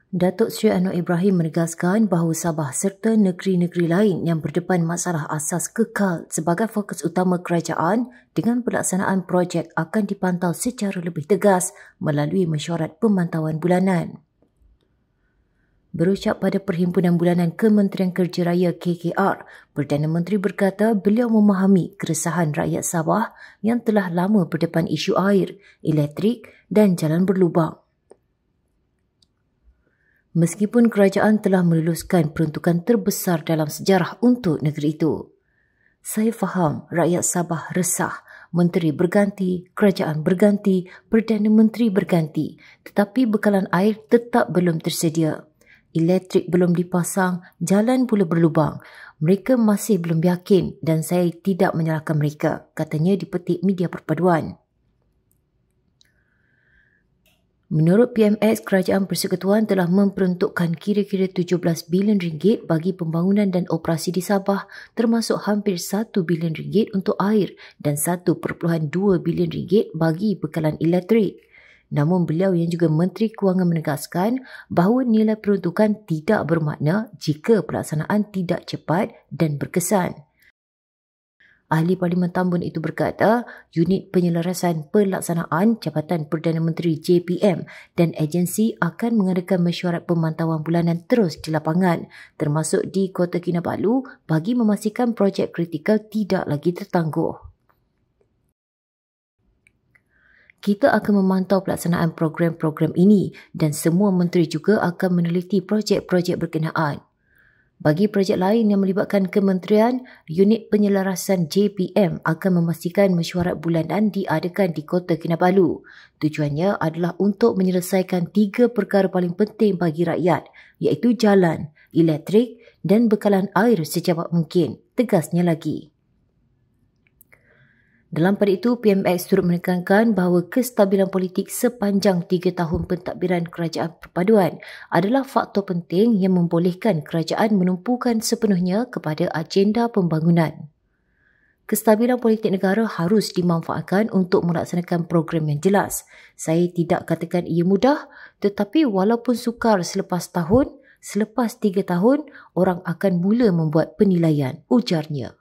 Datuk Seri Anwar Ibrahim menegaskan bahawa Sabah serta negeri-negeri lain yang berdepan masalah asas kekal sebagai fokus utama kerajaan dengan pelaksanaan projek akan dipantau secara lebih tegas melalui mesyuarat pemantauan bulanan. Berucap pada Perhimpunan Bulanan Kementerian Kerja Raya KKR, Perdana Menteri berkata beliau memahami keresahan rakyat Sabah yang telah lama berdepan isu air, elektrik dan jalan berlubang. Meskipun kerajaan telah meluluskan peruntukan terbesar dalam sejarah untuk negeri itu. Saya faham rakyat Sabah resah, menteri berganti, kerajaan berganti, Perdana Menteri berganti, tetapi bekalan air tetap belum tersedia. Elektrik belum dipasang, jalan pula berlubang. Mereka masih belum yakin dan saya tidak menyalahkan mereka, katanya di petik media perpaduan. Menurut PMX, Kerajaan Persekutuan telah memperuntukkan kira-kira 17 bilion ringgit bagi pembangunan dan operasi di Sabah, termasuk hampir 1 bilion ringgit untuk air dan 1.2 bilion ringgit bagi bekalan elektrik. Namun beliau yang juga Menteri Kewangan menegaskan bahawa nilai peruntukan tidak bermakna jika pelaksanaan tidak cepat dan berkesan. Ahli Parlimen Tambun itu berkata, unit penyelarasan pelaksanaan Jabatan Perdana Menteri JPM dan agensi akan mengadakan mesyuarat pemantauan bulanan terus di lapangan, termasuk di Kota Kinabalu bagi memastikan projek kritikal tidak lagi tertangguh. Kita akan memantau pelaksanaan program-program ini dan semua menteri juga akan meneliti projek-projek berkenaan. Bagi projek lain yang melibatkan kementerian, unit penyelarasan JPM akan memastikan mesyuarat bulanan diadakan di Kota Kinabalu. Tujuannya adalah untuk menyelesaikan 3 perkara paling penting bagi rakyat, iaitu jalan, elektrik dan bekalan air secepat mungkin, tegasnya lagi. Dalam pada itu, PMX turut menekankan bahawa kestabilan politik sepanjang 3 tahun pentadbiran kerajaan perpaduan adalah faktor penting yang membolehkan kerajaan menumpukan sepenuhnya kepada agenda pembangunan. Kestabilan politik negara harus dimanfaatkan untuk melaksanakan program yang jelas. Saya tidak katakan ia mudah, tetapi walaupun sukar selepas 3 tahun, orang akan mula membuat penilaian, ujarnya.